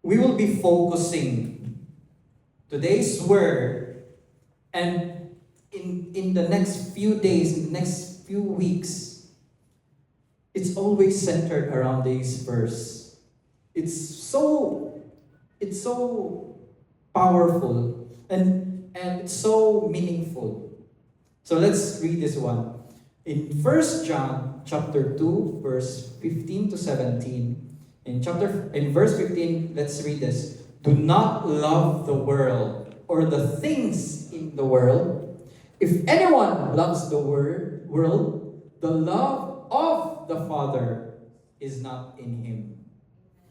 we will be focusing today's word, and in the next few days, in the next few weeks, it's always centered around this verse. It's so powerful and it's so meaningful. So let's read this one. In 1 John chapter 2, verse 15 to 17. In verse 15, let's read this. Do not love the world or the things in the world. If anyone loves the world, the love of the Father is not in him.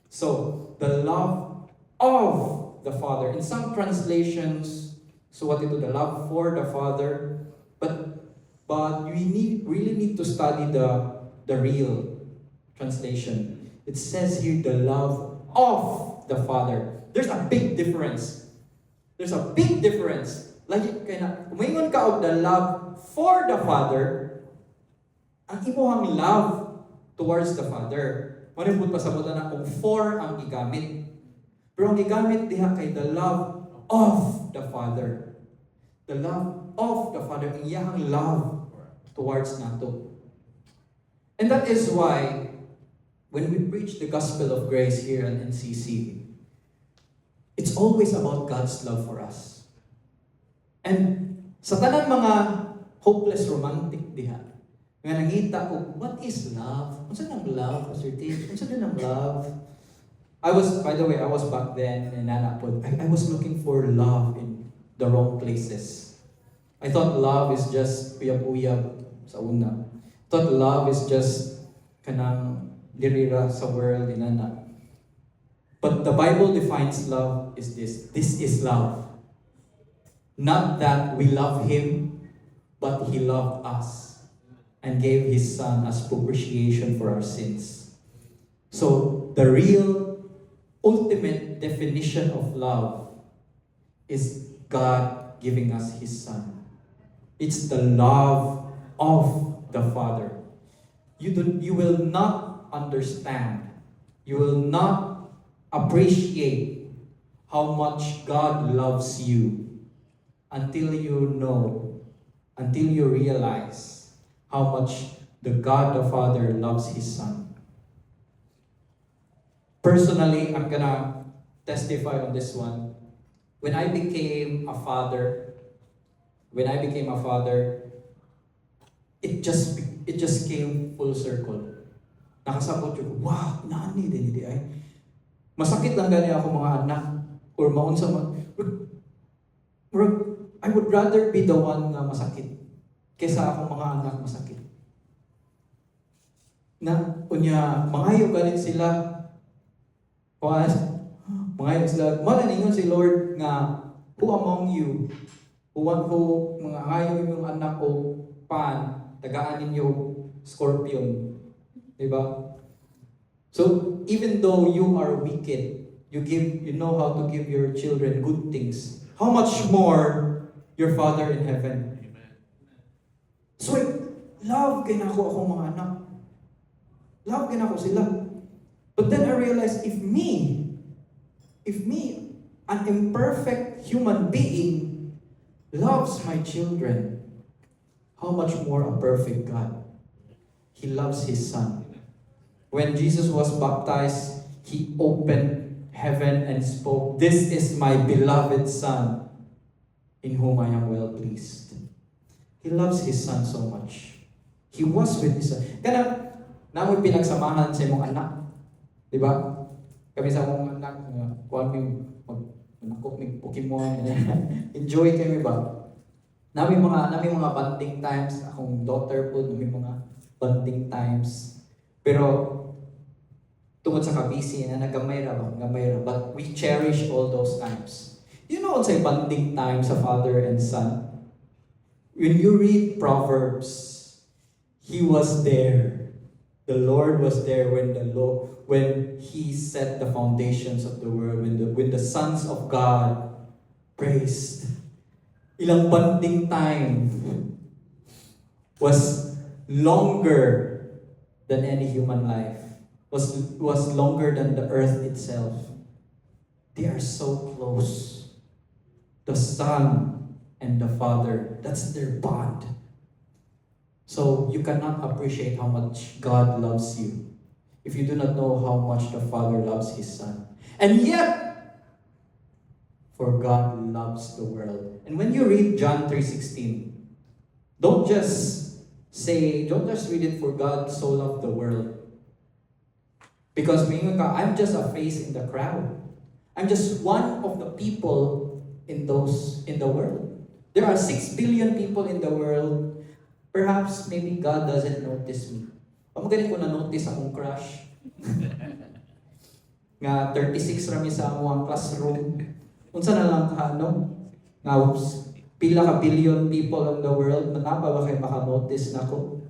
So, the love of the Father. In some translations, so what ito, the love for the Father. But we really need to study the real translation. It says here, the love of the Father. There's a big difference. There's a big difference. Like, kumingon ka og the love for the Father, ang imuhang love towards the Father. Manipod pasabutan na kung for ang gigamit. Pero ang gigamit diha kay the love of the Father. The love of the Father, ang iyahang love towards nato. And that is why when we preach the gospel of grace here at NCC, it's always about God's love for us. And sa tanan mga hopeless romantic diha, nga nangita ko, what is love? Unsa nang love, Pastor Tate? Unsa nang love? I was back then in Nanapod. I was looking for love in the wrong places. I thought love is just uyab-uyab sa una. I thought love is just kanang dirira sa world, inana. But the Bible defines love is this. This is love. Not that we love Him, but He loved us and gave His Son as propitiation for our sins. So, the real, ultimate definition of love is God giving us His Son. It's the love of the Father. You will not understand. You will not appreciate how much God loves you until you know, until you realize how much the God the Father loves His Son. Personally, I'm gonna testify on this one. When I became a father, it just came full circle. Nakasabot yung, wow, nani din ay. Masakit lang gani ako mga anak or maunsa man. I would rather be the one na masakit kaysa akong mga anak masakit. Na, unya, mangayo galit sila. Mangayo sila. Malaningon si Lord nga, who among you, who mga ngayo yung anak o pan, tagaan ninyo scorpion. Diba? So, even though you are wicked, you know how to give your children good things. How much more your Father in heaven? Amen. So, love kay nako akong mga anak. Love kay nako sila. But then I realized, if me, an imperfect human being, loves my children, how much more a perfect God? He loves His Son. When Jesus was baptized, He opened heaven and spoke, "This is my beloved Son, in whom I am well pleased." He loves His Son so much. He was with His Son. Kaya namoy pinagsamahan sa imong anak. Diba? Kami sa among anak, kuha kami mag-nakok ng Pokemon. Enjoy kami ba? Nami mga bonding times. Akong daughter po, nami mga bonding times. Pero, tungod sa kabisi na nagamay ra. But we cherish all those times. You know what's a bonding time sa father and son? When you read Proverbs, He was there. The Lord was there when He set the foundations of the world, when the sons of God praised. Ilang bonding time was longer than any human life. Was longer than the earth itself. They are so close. The Son and the Father, that's their bond. So you cannot appreciate how much God loves you if you do not know how much the Father loves His Son. And yet, for God loves the world. And when you read John 3:16, don't just read it, for God so loved the world. Because I'm just a face in the crowd. I'm just one of the people in the world. There are 6 billion people in the world. Perhaps maybe God doesn't notice me. Magaling ko na-notice akong crush. Nga 36 rami sa among classroom. Unsa na lang ka, no? Nga pila ka billion people in the world, nanapa ba kayo maka-notice na ko?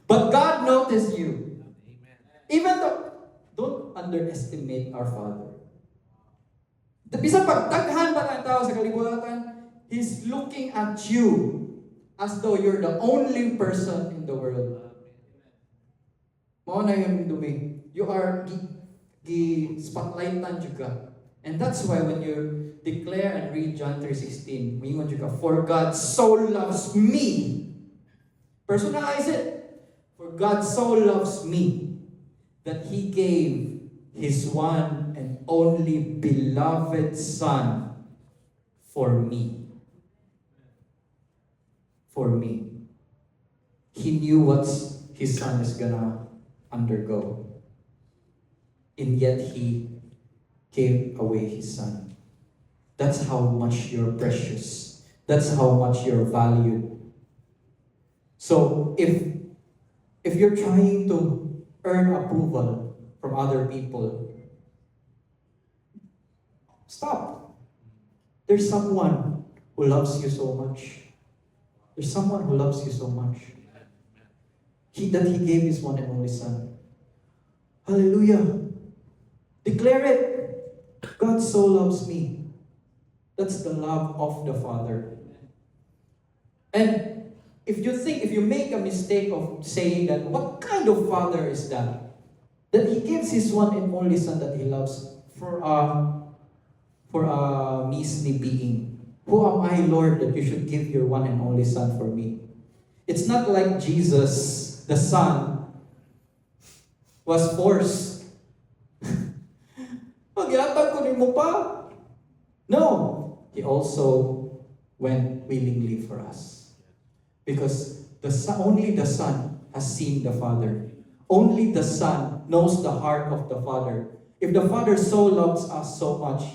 But God noticed you. Even though, don't underestimate our Father. Bisang pagdaghan pa tayong tao sa kalibutan, He's looking at you as though you're the only person in the world. Mao na yung dumi. You are spotlightan juga. And that's why when you declare and read John 3:16, mingon juga, for God so loves me. Personalize it. For God so loves me that He gave His one and only beloved Son for me. For me. He knew what His Son is gonna undergo. And yet He gave away His Son. That's how much you're precious. That's how much you're valued. So if you're trying to earn approval from other people, stop. There's someone who loves you so much. There's someone who loves you so much. That He gave His one and only Son. Hallelujah. Declare it. God so loves me. That's the love of the Father. And if you make a mistake of saying that, what kind of Father is that? That He gives His one and only Son that He loves for a measly being. Who am I, Lord, that you should give your one and only Son for me? It's not like Jesus, the Son, was forced. Magyatag ko mo pa. No. He also went willingly for us. Because only the Son has seen the Father. Only the Son knows the heart of the Father. If the Father so loves us so much,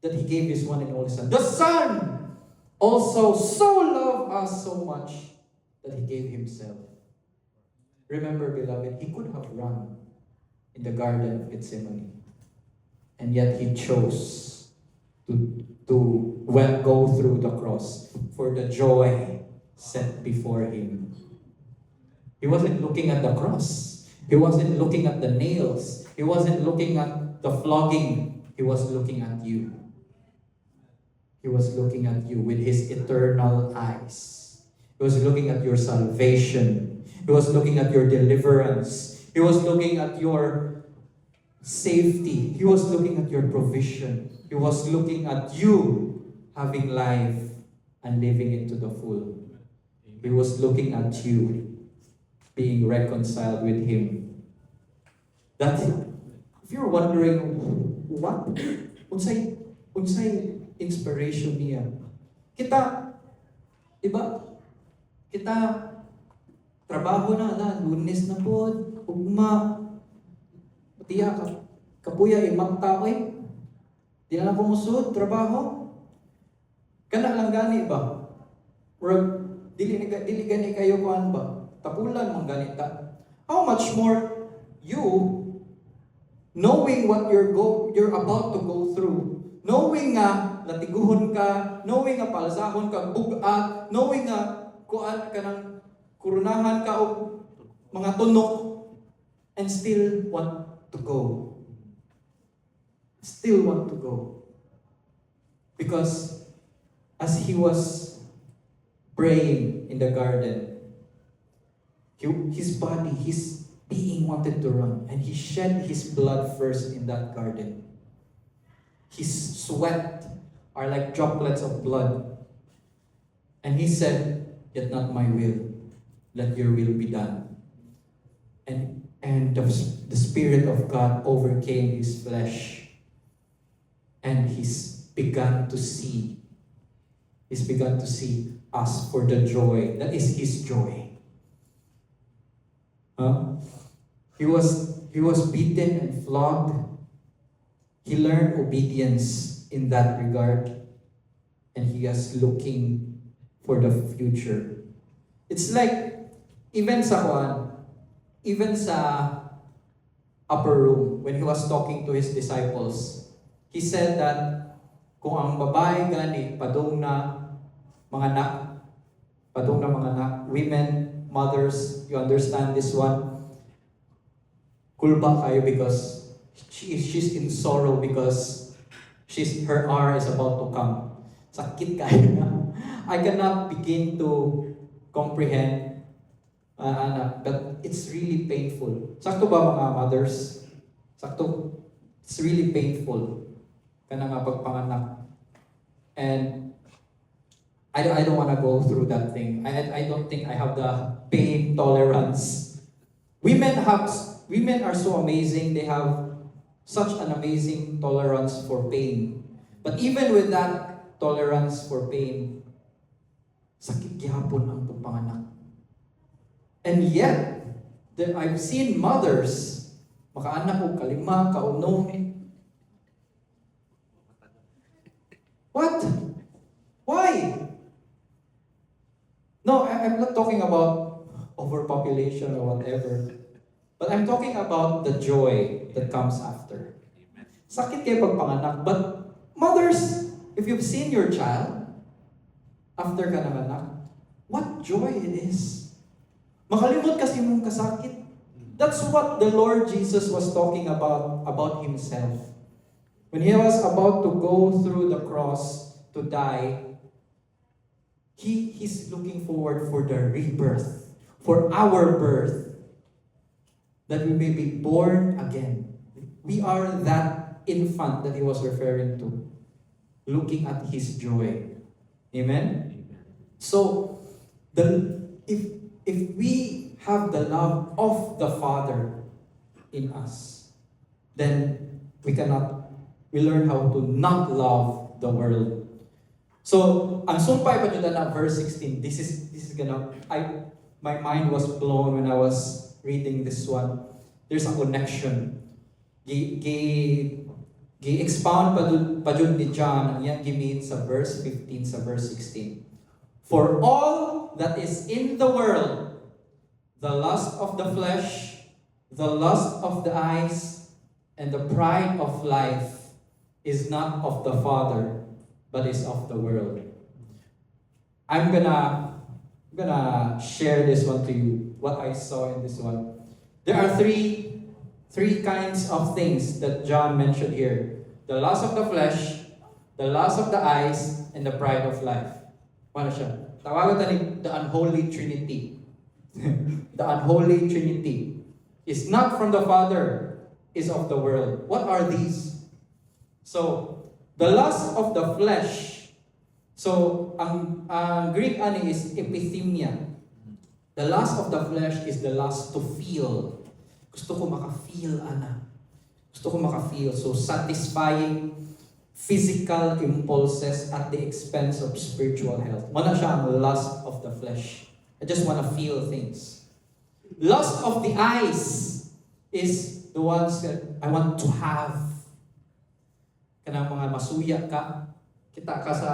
that He gave His one and only Son. The Son also so loved us so much that He gave Himself. Remember, beloved, He could have run in the Garden of Gethsemane. And yet He chose to go through the cross for the joy set before Him. He wasn't looking at the cross. He wasn't looking at the nails. He wasn't looking at the flogging. He was looking at you. He was looking at you with His eternal eyes. He was looking at your salvation. He was looking at your deliverance. He was looking at your safety. He was looking at your provision. He was looking at you having life and living it to the full. He was looking at you being reconciled with Him. That's it. If you're wondering, what? Unsay inspiration niya. Kita, diba? Kita, trabaho na, Lunes na po, ugma, patiya ka, kapuya, imang tao di na lang kumusod, trabaho. Kana lang gani ba? Or dili gani kayo kuan ba? Tapulan mong ganita. How much more you, knowing what you're about to go through, knowing nga natiguhon ka, knowing nga palsahon ka, bugat, knowing nga kuan ka ng kurunahan ka o mga tunok, and still want to go. Still want to go. Because as He was praying in the garden, His body, His being wanted to run, and He shed His blood first in that garden. His sweat are like droplets of blood. And he said, "Yet not my will, let your will be done." And the Spirit of God overcame his flesh. And he's begun to see. He's begun to see us for the joy that is his joy. He was beaten and flogged. He learned obedience in that regard. And he is looking for the future. It's like, even sa upper room, when he was talking to his disciples, he said that kung ang babae gani padung na mga anak, women, mothers, you understand this one? Kulba kayo because she's in sorrow because her hour is about to come. Sakit kayo na. I cannot begin to comprehend, but it's really painful. Sakto ba mga mothers? Sakto. It's really painful. Kana nga pagpanganak. And I don't want to go through that thing. I don't think I have the pain tolerance. Women are so amazing. They have such an amazing tolerance for pain. But even with that tolerance for pain, sakit gyapon ang pagpanganak. And yet, I've seen mothers, makaanak og kalima, kauno. What? Why? No, I'm not talking about overpopulation or whatever. But I'm talking about the joy that comes after. Sakit kayo pagpanganak. But mothers, if you've seen your child after ka nanganak, what joy it is. Makalimot kasi mong kasakit. That's what the Lord Jesus was talking about himself. When he was about to go through the cross to die, he's looking forward for the rebirth, for our birth, that we may be born again. We are that infant that he was referring to, looking at his joy. Amen? So, if we have the love of the Father in us, then we learn how to not love the world. So, ang sumpay pa nyo na verse 16, this is my mind was blown when I was reading this one. There's a connection. Gi-expound pa dun ni John, ang yan gimit sa verse 15, sa verse 16. For all that is in the world, the lust of the flesh, the lust of the eyes, and the pride of life is not of the Father, but is of the world. I'm gonna share this one to you, what I saw in this one. There are three kinds of things that John mentioned here. The lust of the flesh, the lust of the eyes, and the pride of life. Ano siya? Tawagan tani the unholy trinity. The unholy trinity is not from the Father, is of the world. What are these? So, the lust of the flesh. So, ang Greek ani is epithemia. The lust of the flesh is the lust to feel. Gusto ko maka-feel, ana. Gusto ko maka-feel. So, satisfying physical impulses at the expense of spiritual health. Wala siya ang lust of the flesh. I just want to feel things. Lust of the eyes is the ones that I want to have. Kanang mga masuya ka, kita ka sa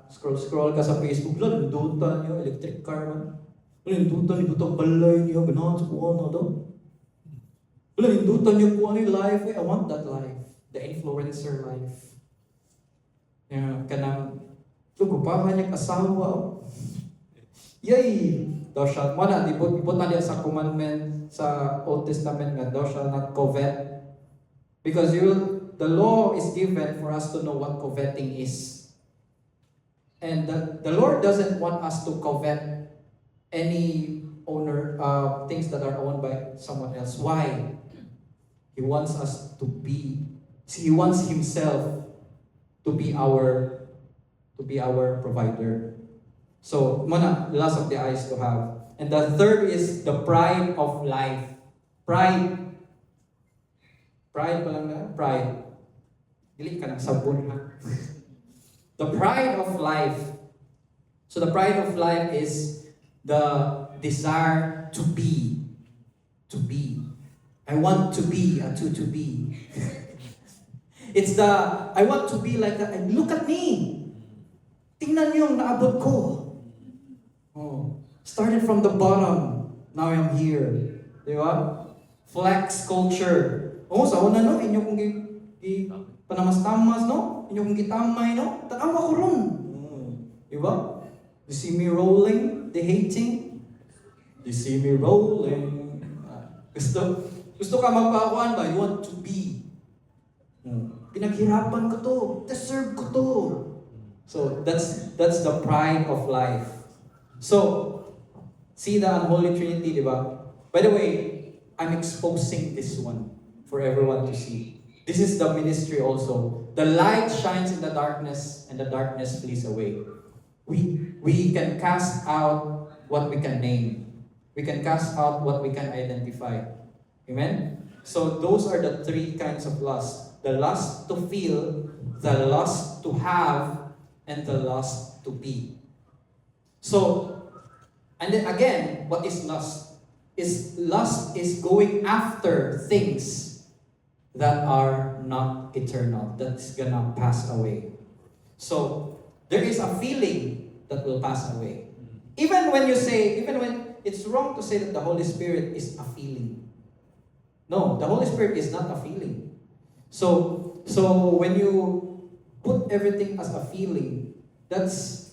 scroll ka sa Facebook, lundutan niyo, electric car man. Lundutan niyo, itong balay niyo, ganahan sa kuha na daw. Lundutan niyo kuha ni life, I want that life. The influencer life. Kanang, lugupahan niya asawa. Yay! Thou shalt, wala, ibot na niya sa commandment, sa Old Testament nga, thou shalt not covet. Because the law is given for us to know what coveting is. And the Lord doesn't want us to covet any things that are owned by someone else. Why? He wants us to be, He wants Himself to be our provider. So, muna, the lust of the eyes to have. And the third is the pride of life. Pride. Pride pa lang na? Pride. Dili ka ng sabon, ha? The pride of life. So the pride of life is the desire to be. To be. I want to be, to be. It's the, I want to be like that. And look at me. Tingnan niyo yung naabot ko. Oh, started from the bottom. Now I'm here. Di ba? Flex culture. Oh, sa una no, inyo kong panamas-tamas no? Inyo kong gitamay no? Tanawa ko ron. Di ba? You see me rolling, the hating. You see me rolling. Gusto ka magpakuan ba? You want to be. Pinaghirapan ko to. Deserve ko to. So that's the pride of life. So, see the unholy trinity, di ba? By the way, I'm exposing this one for everyone to see. This is the ministry also. The light shines in the darkness, and the darkness flees away. We can cast out what we can name. We can cast out what we can identify. Amen? So those are the three kinds of lust. The lust to feel, the lust to have, and the lust to be. So, and then again, what is lust? Lust is going after things that are not eternal, that's gonna pass away. So, there is a feeling that will pass away. Even when it's wrong to say that the Holy Spirit is a feeling. No, the Holy Spirit is not a feeling. So when you put everything as a feeling, that's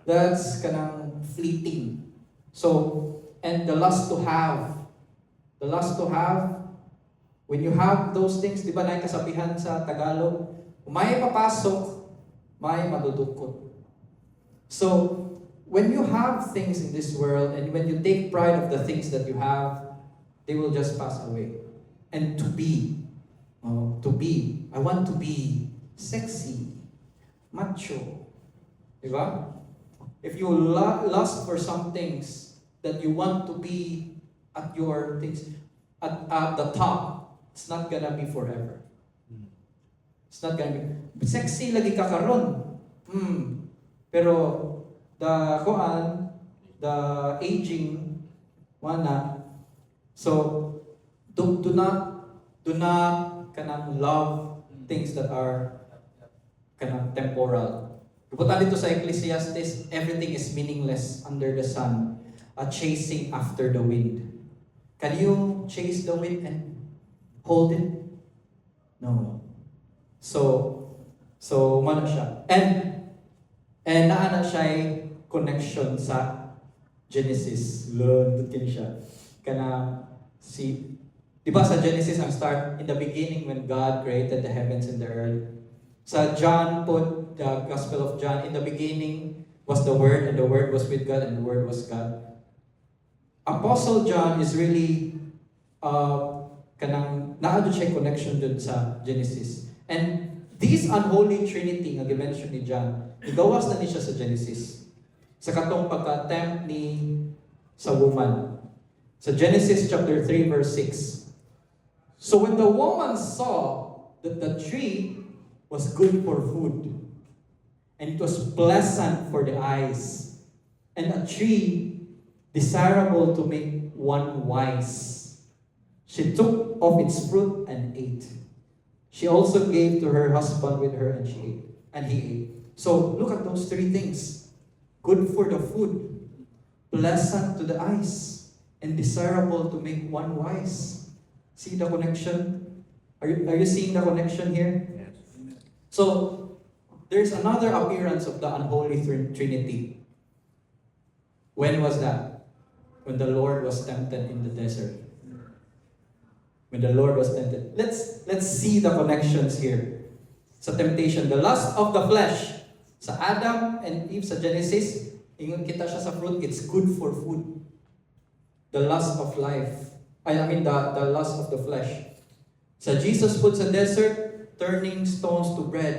kanang fleeting. So, and the lust to have, when you have those things, di ba na kasabihan sa Tagalog, may papasok, may madudukot. So, when you have things in this world, and when you take pride of the things that you have, they will just pass away. And to be, I want to be sexy, macho. Diba? If you lust for some things that you want to be at your things, at the top, it's not gonna be forever. It's not gonna be. Sexy lagi ka karon. Pero the aging, wana. So do not kanang love things that are kanang temporal. Pupunta dito sa Ecclesiastes, everything is meaningless under the sun, chasing after the wind. Can you chase the wind and hold it? No. So mana siya. And naana siya connection sa Genesis. Lundutin siya. Di ba sa Genesis ang start, in the beginning when God created the heavens and the earth. Sa John put the Gospel of John, in the beginning was the Word, and the Word was with God, and the Word was God. Apostle John is really naado siya connection dun sa Genesis. And this unholy trinity nga gimension ni John, igawas na ni siya sa Genesis. Sa katong pagka-tempt ni sa woman. Sa Genesis chapter 3 verse 6. So when the woman saw that the tree was good for food, and it was pleasant for the eyes, and a tree desirable to make one wise, she took of its fruit and ate. She also gave to her husband with her, and he ate. So look at those three things. Good for the food, pleasant to the eyes, and desirable to make one wise. See the connection? Are you seeing the connection here? Yes. So, there's another appearance of the unholy Trinity. When was that? When the Lord was tempted in the desert. When the Lord was tempted. Let's see the connections here. Sa temptation, the lust of the flesh. Sa Adam and Eve sa Genesis, ingon kita siya sa fruit, it's good for food. The lust of life. The lust of the flesh. Sa Jesus food sa desert, turning stones to bread.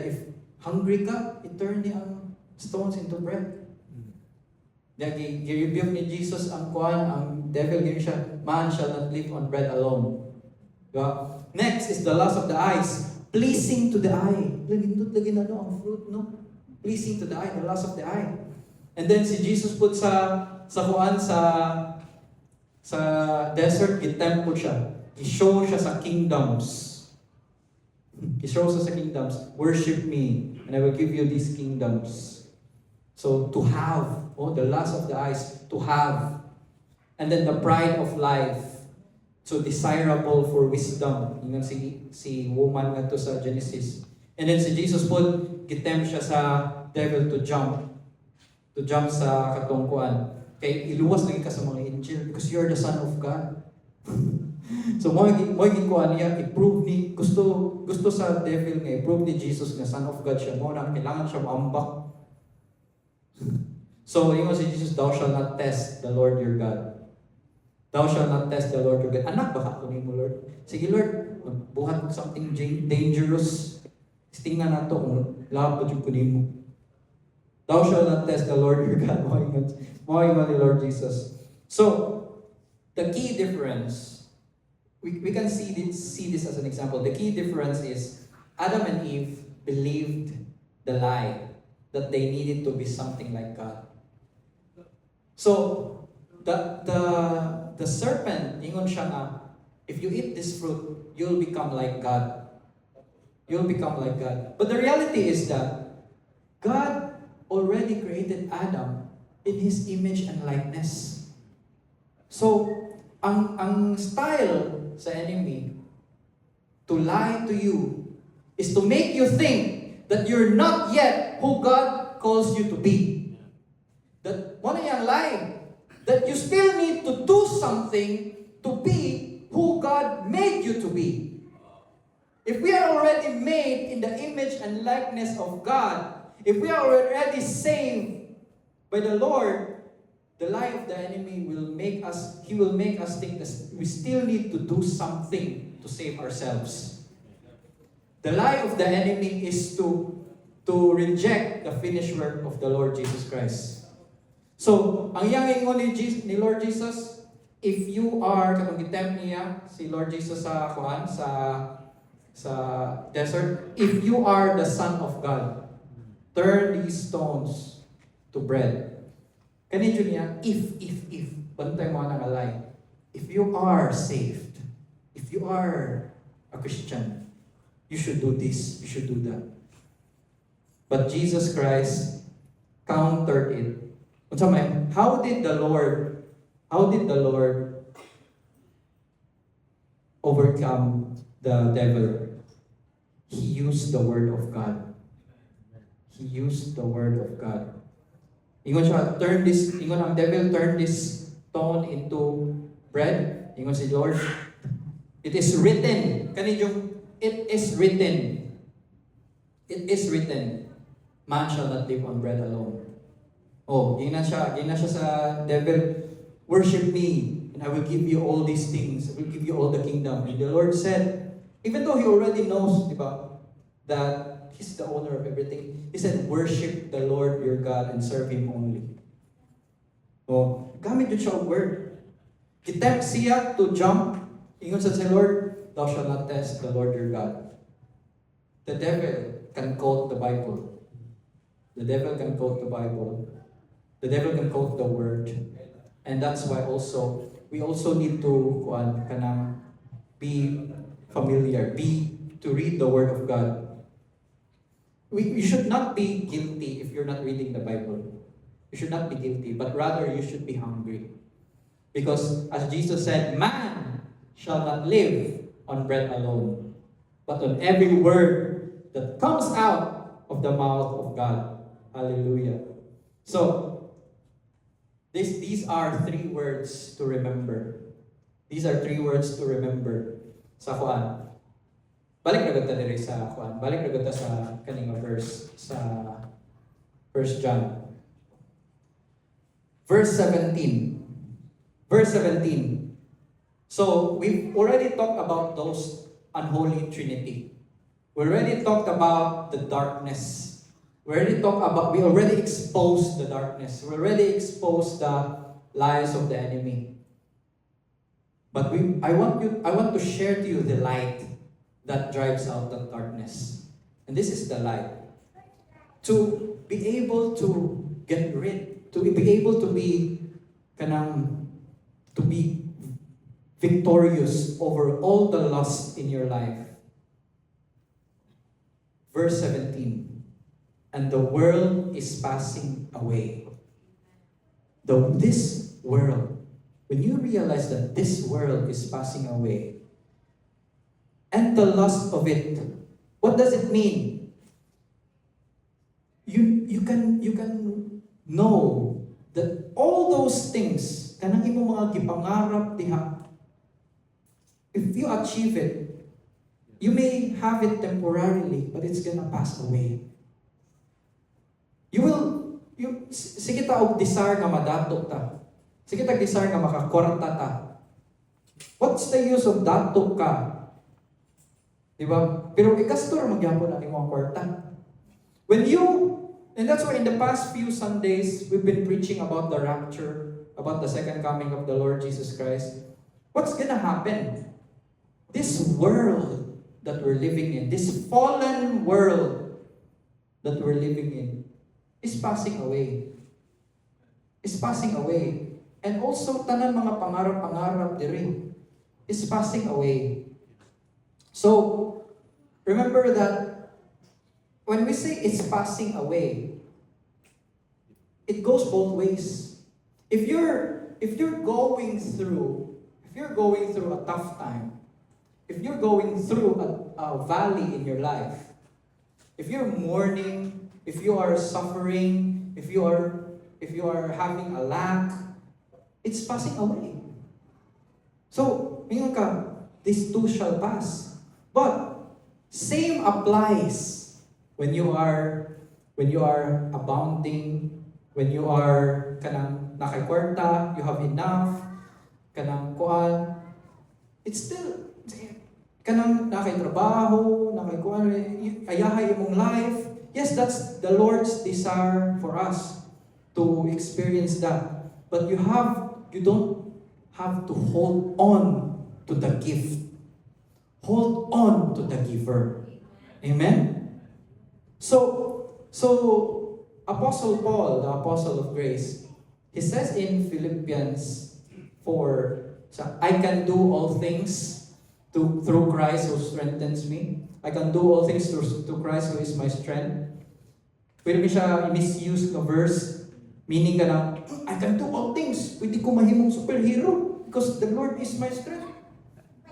Hungry ka, i-turn niya ang stones into bread. Gi-rebuke ni Jesus ang devil, gini siya, man shall not live on bread alone. Diba? Next is the lust of the eyes, pleasing to the eye. Lagi na ang fruit, no? Pleasing to the eye, the lust of the eye. And then si Jesus put sa desert, gitempt po siya. I-show siya sa kingdoms. I-show siya sa kingdoms. Worship me, and I will give you these kingdoms. So, to have, the lust of the eyes, to have. And then the pride of life. So, desirable for wisdom. Yung si woman nga to sa Genesis. And then si Jesus po, gitempt siya sa devil to jump sa katungkuan. Kay iluwas lagi ka sa mga angel because you're the Son of God. So mo gikuan niya i-prove ni gusto sa devil nga i-prove ni Jesus nga Son of God siya, mo na kailangan siya maambak. So ingon si Jesus, thou shalt not test the Lord your God. Thou shalt not test the Lord your God. Anak ba ako nimo, Lord? Sige Lord, magbuhat mo something dangerous. Tingnan nato kung labot yung kunimo. Thou shalt not test the Lord your God. Mo ni Lord Jesus. So, the key difference, we can see this as an example. The key difference is Adam and Eve believed the lie that they needed to be something like God. So, the serpent, ingon siya nga, if you eat this fruit, you'll become like God. You'll become like God. But the reality is that God already created Adam in His image and likeness. So, ang style sa enemy to lie to you is to make you think that you're not yet who God calls you to be. That one yung lie. That you still need to do something to be who God made you to be. If we are already made in the image and likeness of God, if we are already saved by the Lord, the lie of the enemy will make us think that we still need to do something to save ourselves. The lie of the enemy is to reject the finished work of the Lord Jesus Christ. So, ang ingon ni Lord Jesus, if you are, katong gitempt niya si Lord Jesus sa desert, if you are the Son of God, turn these stones to bread. Kanino niya, if, bantay mo nang alay. If you are saved, if you are a Christian, you should do this, you should do that. But Jesus Christ countered it. How did the Lord overcome the devil? He used the word of God. He used the word of God. Ingon siya, ang devil turn this stone into bread. Ingon si Lord, it is written. It is written. It is written. Man shall not live on bread alone. Gina siya sa devil, worship me, and I will give you all these things. I will give you all the kingdom. And the Lord said, even though He already knows, diba, that He's the owner of everything, He said, worship the Lord your God and serve Him only. Gamit yun siya ang word. Gitempt siya to jump. Ingon sa Lord, thou shalt not test the Lord your God. The devil can quote the Bible. The devil can quote the Bible. The devil can quote the word. And that's why we also need to be familiar, to read the word of God. We should not be guilty if you're not reading the Bible. You should not be guilty, but rather you should be hungry. Because as Jesus said, man shall not live on bread alone, but on every word that comes out of the mouth of God. Hallelujah. So, these are three words to remember. These are three words to remember sa Kuan. Balik na gata dire sa Kuan. Balik na gata sa kaning verse sa 1 John. Verse 17. Verse 17. So, we've already talked about those unholy trinity. We already talked about the darkness We already exposed the darkness. We already exposed the lies of the enemy. But I want to share to you the light that drives out the darkness. And this is the light. To be able to get rid, to be able to be victorious over all the lust in your life. Verse 17. And the world is passing away. This world, when you realize that this world is passing away, and the lust of it, what does it mean? You can know that all those things, kanang imo mga gipangarap diha, if you achieve it, you may have it temporarily, but it's gonna pass away. Sige ta og desire nga madato ta. Sige ta desire nga makakwarta ta. What's the use of dato ka? Diba? Pero ikastor magyapon ang imong kwarta. And that's why in the past few Sundays, we've been preaching about the rapture, about the second coming of the Lord Jesus Christ. What's gonna happen? This world that we're living in, this fallen world that we're living in, is passing away. Is passing away. And also, tanan mga pangarap-pangarap diri is passing away. So, remember that when we say it's passing away, it goes both ways. If you're going through a tough time, if you're going through a valley in your life, if you're mourning, if you are suffering, if you are having a lack, it's passing away. So, mingon ka, this too shall pass. But same applies when you are abounding, when you are kanang nakakwarta, you have enough, kanang kuan. It's still kanang nakaitrabaho, nakikuan, ayahay imong life. Yes, that's the Lord's desire for us to experience that. But you don't have to hold on to the gift. Hold on to the giver. Amen? So Apostle Paul, the Apostle of Grace, he says in Philippians 4, I can do all things through Christ who strengthens me. I can do all things through Christ who is my strength. Pwede mo siya misuse na verse, meaning ka na, I can do all things. Pwede ko mahimong superhero because the Lord is my strength.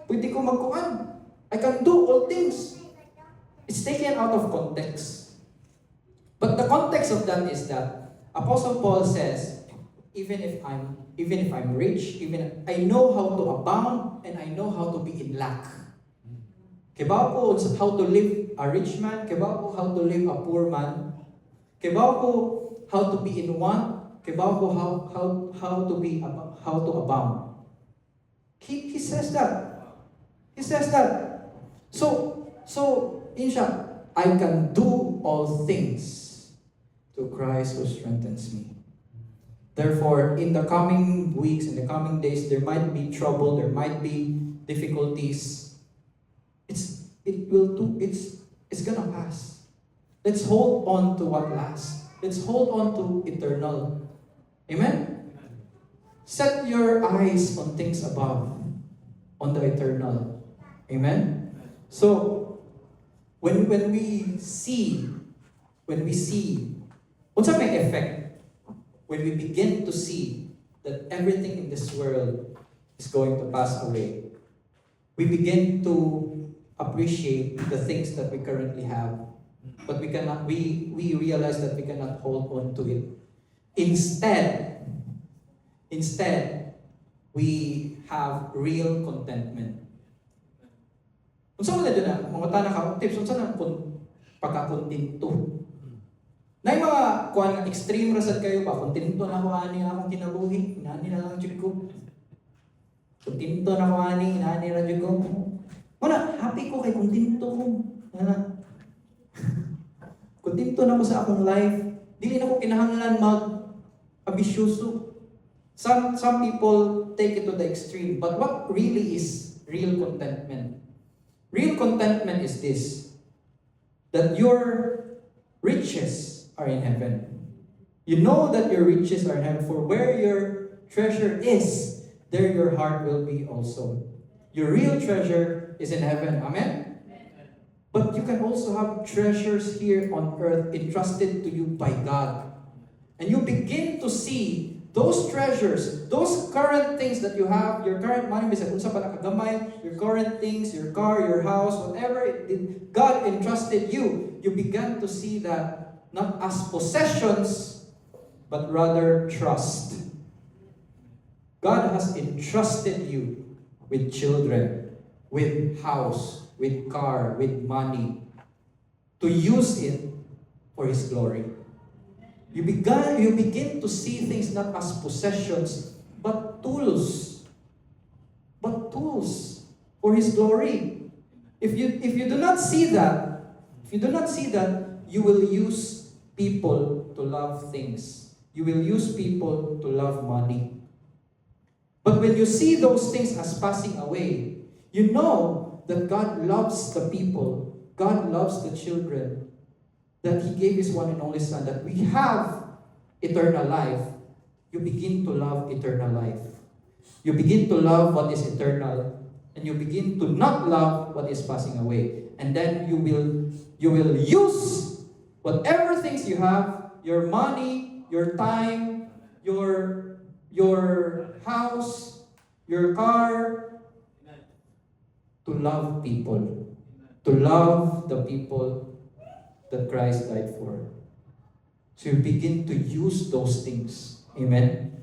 Pwede ko magkuhan. I can do all things. It's taken out of context. But the context of that is that Apostle Paul says, even if I'm rich, I know how to abound and I know how to be in lack. Kibaw ko how to live a rich man, kibaw ko how to live a poor man, kibaw ko how to be in want, kibaw ko how to abound. He says that. He says that. So in short, I can do all things through Christ who strengthens me. Therefore, in the coming weeks, in the coming days, there might be trouble, there might be difficulties. It's gonna pass. Let's hold on to what lasts. Let's hold on to eternal. Amen? Set your eyes on things above, on the eternal. Amen? So, when we see, what's our effect? When we begin to see that everything in this world is going to pass away, we begin to appreciate the things that we currently have, but we realize that we cannot hold on to it. Instead, we have real contentment. Unsa man na mga tanang ka tips unsa nang pagkakontento. Nay mga kuan extreme rasad kayo ba kontento na ko ani akong kinabuhi, inani na lang jud ko. Kontento na ko ani, inani ra jud ko. Wala, happy ko kay kontento ko. Kung dito na ko sa akong life, dili na ko kinahanglan mag-ambisyoso. Some people take it to the extreme, but what really is real contentment? Real contentment is this, that your riches are in heaven. You know that your riches are in heaven, for where your treasure is, there your heart will be also. Your real treasure is in heaven. Amen? But you can also have treasures here on earth entrusted to you by God. And you begin to see those treasures, those current things that you have, your current money, your current things, your car, your house, whatever God entrusted you, you began to see that not as possessions, but rather trust. God has entrusted you with children, with house, with car, with money, to use it for His glory. You begin to see things not as possessions, but tools. But tools for His glory. If you do not see that, you will use people to love things. You will use people to love money. But when you see those things as passing away, you know that God loves the people, God loves the children, that He gave His one and only Son, that we have eternal life. You begin to love eternal life. You begin to love what is eternal, and you begin to not love what is passing away. And then you will use whatever things you have, your money, your time, your house, your car, to love people. To love the people that Christ died for. So you begin to use those things. Amen?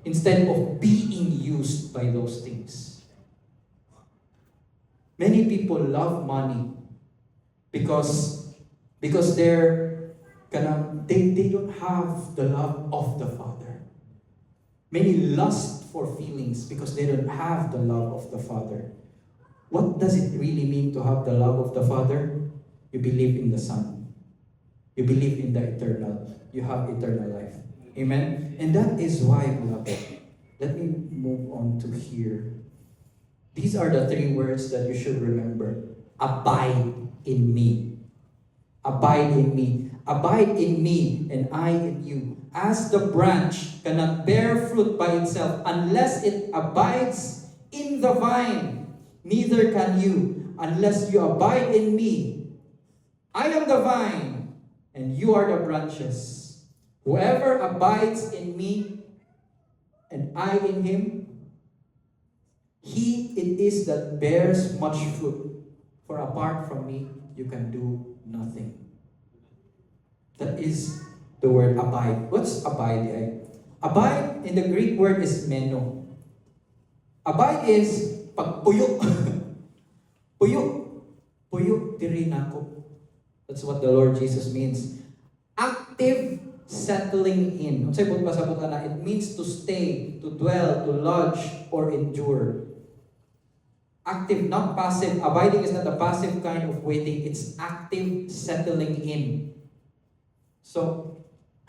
Instead of being used by those things. Many people love money because they don't have the love of the Father. Many lust for feelings because they don't have the love of the Father. What does it really mean to have the love of the Father? You believe in the Son. You believe in the eternal. You have eternal life. Amen? And that is why, beloved, let me move on to here. These are the three words that you should remember. Abide in me. Abide in me. Abide in me and I in you. As the branch cannot bear fruit by itself unless it abides in the vine, neither can you unless you abide in me. I am the vine, and you are the branches. Whoever abides in me, and I in him, he it is that bears much fruit. For apart from me, you can do nothing. That is the word abide. What's abide? Abide in the Greek word is meno. Abide is pagpuyo. Puyo. Puyo diri nako. That's what the Lord Jesus means. Active settling in. It means to stay, to dwell, to lodge, or endure. Active, not passive. Abiding is not a passive kind of waiting. It's active settling in. So,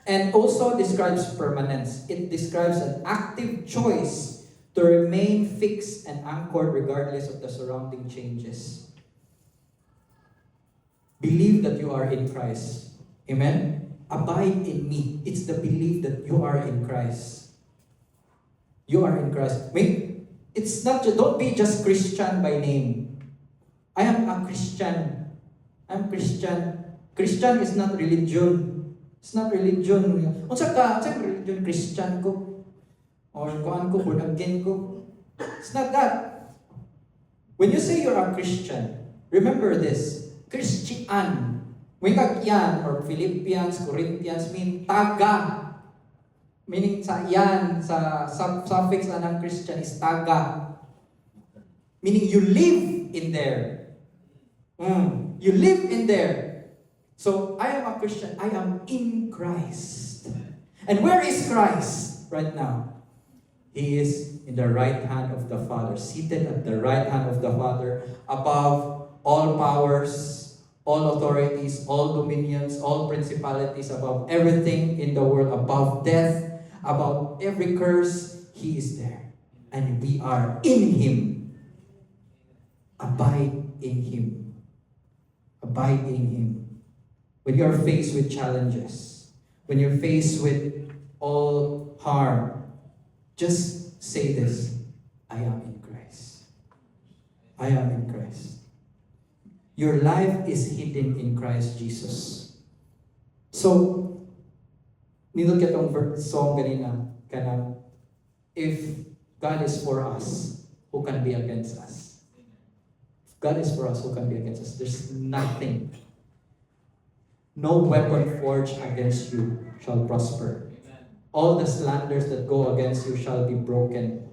and also describes permanence. It describes an active choice to remain fixed and anchored regardless of the surrounding changes. Believe that you are in Christ. Amen? Abide in me. It's the belief that you are in Christ. You are in Christ. It's not, don't be just Christian by name. I am a Christian. I'm Christian. Christian is not religion. It's not religion. Unsa religion? Christian ko. Or kuan ko, born again ko. It's not that. When you say you're a Christian, remember this. Christian. When yan, or Philippians, Corinthians, mean taga. Meaning sa yan, sa suffix na ng Christian is taga. Meaning you live in there. You live in there. So, I am a Christian. I am in Christ. And where is Christ right now? He is in the right hand of the Father. Seated at the right hand of the Father. Above all powers, all authorities, all dominions, all principalities, above everything in the world, above death, above every curse. He is there. And we are in Him. Abide in Him. Abide in Him. When you are faced with challenges, when you're faced with all harm, just say this: I am in Christ. I am in Christ. Your life is hidden in Christ Jesus. So, nindot ka tong song ganina, kana, if God is for us, who can be against us? If God is for us, who can be against us? There's nothing. No weapon forged against you shall prosper. All the slanders that go against you shall be broken.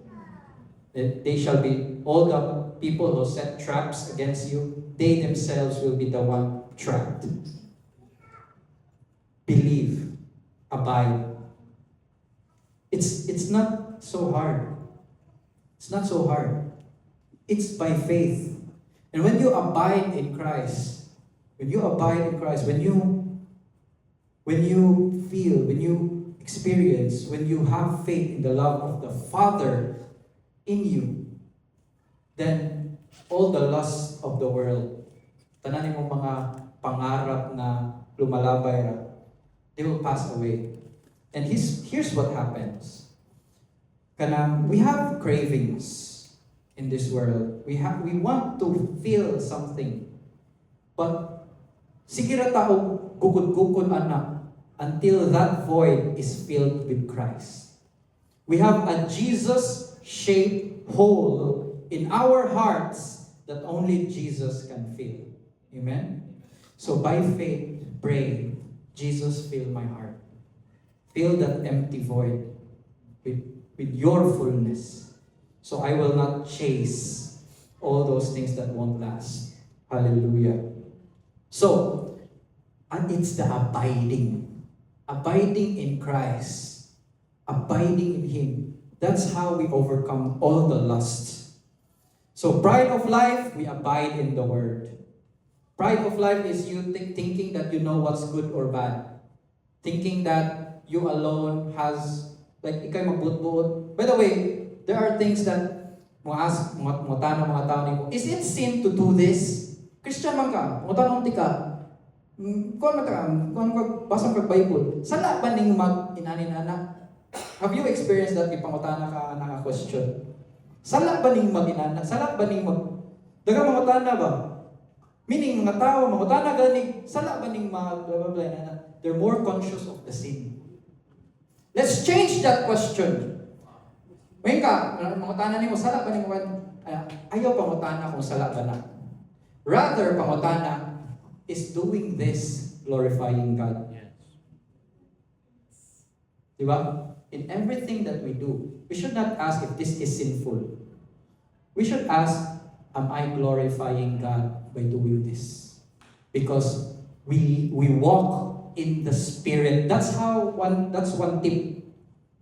They shall be, all the people who set traps against you, they themselves will be the one trapped. Believe, abide. It's not so hard. It's not so hard. It's by faith. And when you abide in Christ, when you feel, when you experience, when you have faith in the love of the Father in you, then all the lusts of the world, tanan mo mga pangarap na lumalabay ra, they will pass away. And here's what happens. We have cravings in this world. We want to feel something. But sige ra tao gugod-gugod anak until that void is filled with Christ. We have a Jesus-shaped hole in our hearts that only Jesus can fill. Amen? So by faith, pray, Jesus, fill my heart. Fill that empty void with your fullness. So I will not chase all those things that won't last. Hallelujah. So, and it's the abiding. Abiding in Christ. Abiding in Him. That's how we overcome all the lusts. So pride of life, we abide in the Word. Pride of life is you thinking that you know what's good or bad. Thinking that you alone has, like, ikay magbutbuot. By the way, there are things that mga tao nimo, is it sin to do this? Christian man ka, mga tanong ti ka, kung basang kag Bible, sala ba ning mag-inanin anak? Have you experienced that ipangutana ka nga question? Sala ba ning mag-inanak? Sala ba ning daga mangutana ba? Meaning mga tao mangutana ganing sala ba ning blah blah blah na. They're more conscious of the sin. Let's change that question. Ngayon ka, mangutana nimo sala ba ning ayaw pangutana kung sala ba na. Rather, pangutana is doing this glorifying God. Yes. Diba? In everything that we do, we should not ask if this is sinful. We should ask, am I glorifying God by doing this? Because we walk in the Spirit. That's one tip.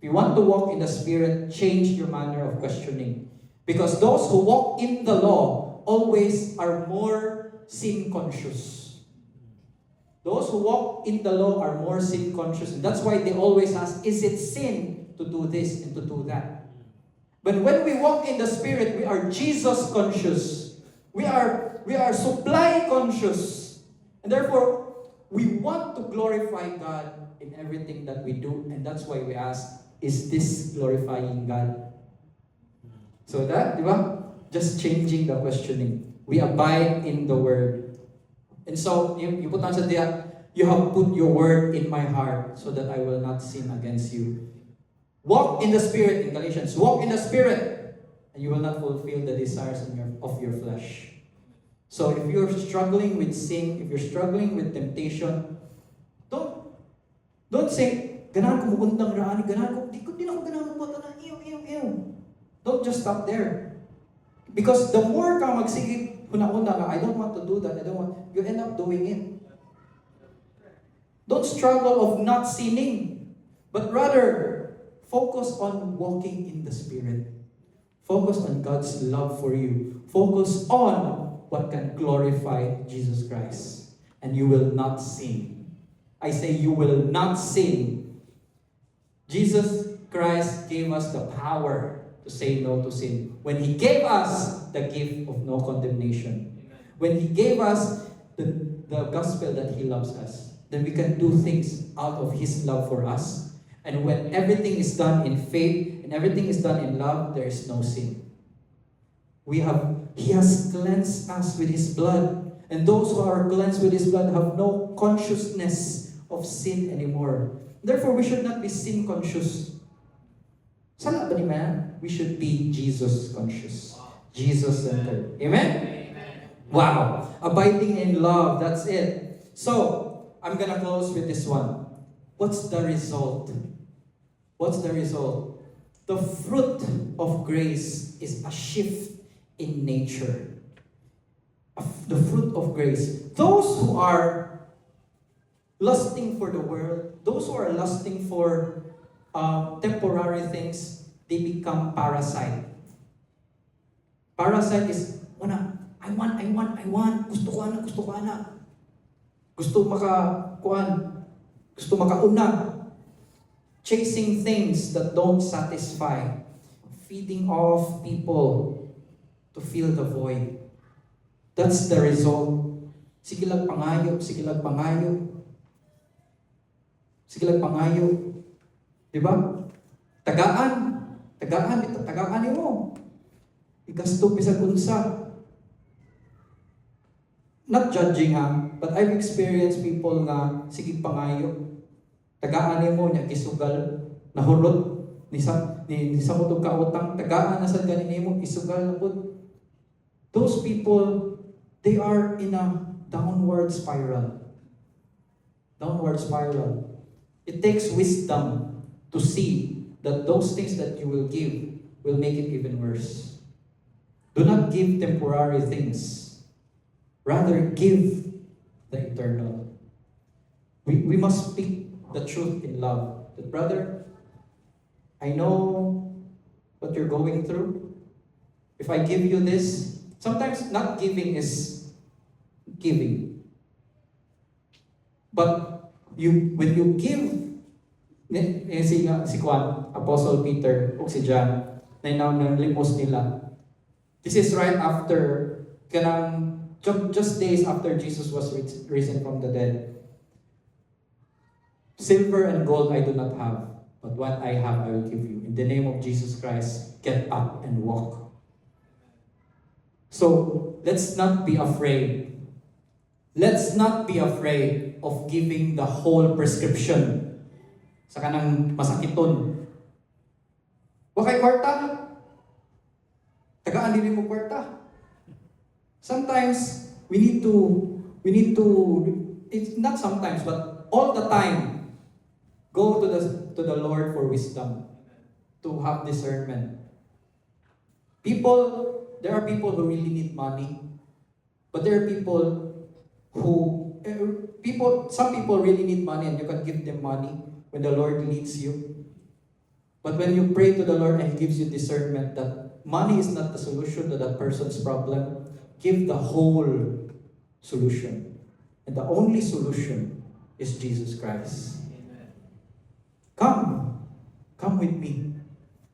If you want to walk in the Spirit, change your manner of questioning. Because those who walk in the law always are more sin conscious. Those who walk in the law are more sin conscious. And that's why they always ask, is it sin to do this and to do that? But when we walk in the Spirit, we are Jesus conscious. We are supply conscious. And therefore, we want to glorify God in everything that we do. And that's why we ask, is this glorifying God? So that, just changing the questioning. We abide in the Word. And so, you put on sa diya, you have put your word in my heart so that I will not sin against you. Walk in the Spirit, in Galatians. Walk in the Spirit, and you will not fulfill the desires of your flesh. So if you're struggling with sin, if you're struggling with temptation, don't say, ganahan ko mugundang raan, ganahan ko, di na ako ganahan mo na, ew. Don't just stop there. Because the more ka magsigit, una-una nga, I don't want to do that, you end up doing it. Don't struggle of not sinning, but rather focus on walking in the Spirit. Focus on God's love for you. Focus on what can glorify Jesus Christ. and you will not sin. I say you will not sin. Jesus Christ gave us the power to say no to sin. When He gave us the gift of no condemnation. When He gave us the gospel that He loves us, then we can do things out of His love for us. And when everything is done in faith and everything is done in love, there is no sin. He has cleansed us with His blood. And those who are cleansed with His blood have no consciousness of sin anymore. Therefore, we should not be sin conscious. Sana ba ni man? We should be Jesus conscious. Jesus centered. Amen? Wow. Abiding in love. That's it. So, I'm gonna close with this one. What's the result? What's the result? The fruit of grace is a shift in nature. The fruit of grace. Those who are lusting for the world, those who are lusting for temporary things, they become parasite. Parasite is, I want, gusto ko ana. Gusto makauna. Chasing things that don't satisfy. Feeding off people to fill the void. That's the result. Sige lang pangayo. Diba? Tagaan mo. Igasto bisag unsa. Not judging but I've experienced people nga sige pangayo. Tagaan mo nya isugal nahulot ni sa mo ka utang tagaan na sad ganin mo isugal na pud. Those people, they are in a downward spiral. It takes wisdom to see that those things that you will give will make it even worse. Do not give temporary things. Rather, give the eternal. We must speak the truth in love. That, brother, I know what you're going through. If I give you this, sometimes not giving is giving. But when you give, si Juan, Apostle Peter, o si John, na limos nila. This is right after, just days after Jesus was risen from the dead. Silver and gold I do not have, but what I have I will give you. In the name of Jesus Christ, get up and walk. So, let's not be afraid. Let's not be afraid of giving the whole prescription sa kanang masakiton. Wakay kwarta? Tagaan din mo kwarta. Sometimes, we need to, it's not sometimes, but all the time, go to the Lord for wisdom, to have discernment. There are people who really need money, but there are some people really need money and you can give them money when the Lord leads you. But when you pray to the Lord and He gives you discernment that money is not the solution to that person's problem, give the whole solution. And the only solution is Jesus Christ. Come with me.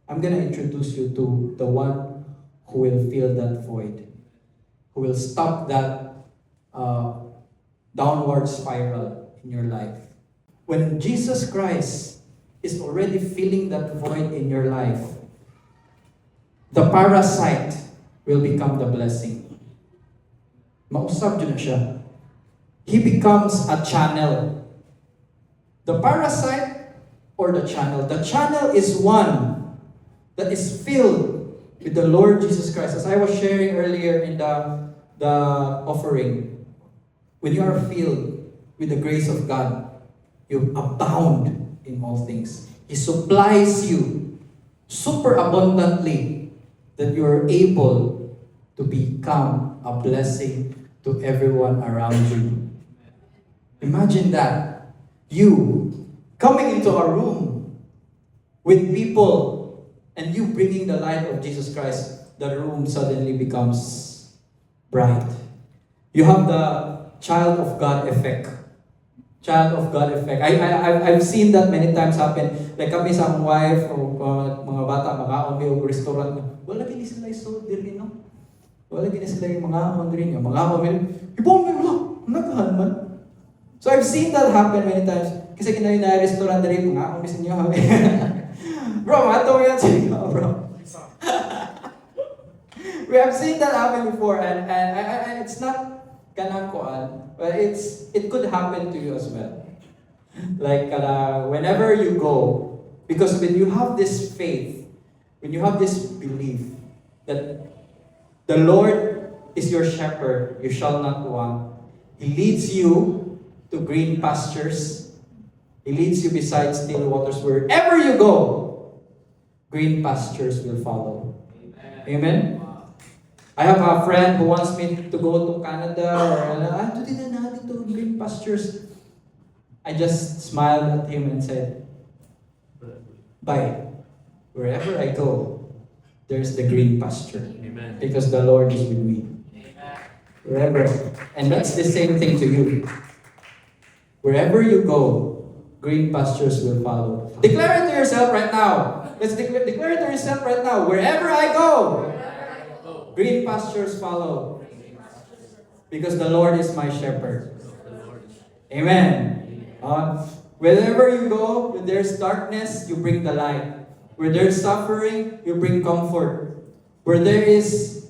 I'm going to introduce you to the one who will fill that void, who will stop that downward spiral in your life. When Jesus Christ is already filling that void in your life, the parasite will become the blessing. Mausap dyan na siya. He becomes a channel. The parasite or the channel. The channel is one that is filled with the Lord Jesus Christ. As I was sharing earlier in the offering, when you are filled with the grace of God, you abound in all things. He supplies you super abundantly that you are able to become a blessing to everyone around you. Imagine that. You coming into a room with people and you bringing the light of Jesus Christ, the room suddenly becomes bright. You have the child of God effect. Child of God effect. I've seen that many times happen. Like kami sa akong wife o mga bata, makaon may og restaurant. Wala gini sila iso diri no. Wala gini sila yung mga on diri nga. Mga on ibong may wala. Nagahan man. So I've seen that happen many times. Kasi kinayo na restaurant diri mga on bisin niyo. Bro, ato yan sa inyo, bro. We have seen that happen before and it's not kanangkoan, but it could happen to you as well. Like whenever you go, because when you have this faith, when you have this belief that the Lord is your shepherd, you shall not want. He leads you to green pastures. He leads you beside still waters. Wherever you go, green pastures will follow. Amen? I have a friend who wants me to go to Canada or dito na natin to green pastures. I just smiled at him and said, bye. Wherever I go, there's the green pasture. Amen. Because the Lord is with me. Amen. Wherever. And that's the same thing to you. Wherever you go, green pastures will follow. Declare it to yourself right now. Let's declare it to yourself right now. Wherever I go, green pastures follow. Because the Lord is my shepherd. Amen. Wherever you go, when there's darkness, you bring the light. Where there's suffering, you bring comfort. Where there is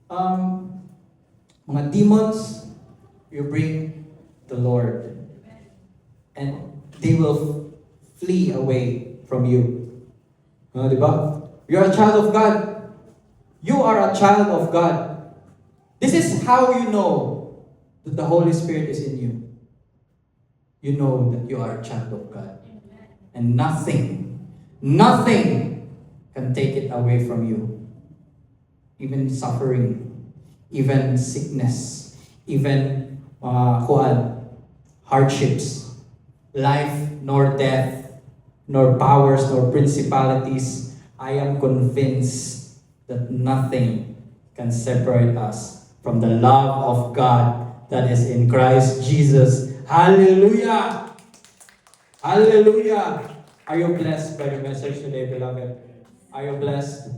mga demons, you bring the Lord. And they will flee away from you. Diba? You're a child of God. You are a child of God. This is how you know that the Holy Spirit is in you. You know that you are a child of God. And nothing can take it away from you. Even suffering, even sickness, even hardships, life nor death, nor powers, nor principalities. I am convinced that nothing can separate us from the love of God that is in Christ Jesus. Hallelujah! Hallelujah! Are you blessed by the message today, beloved? Are you blessed?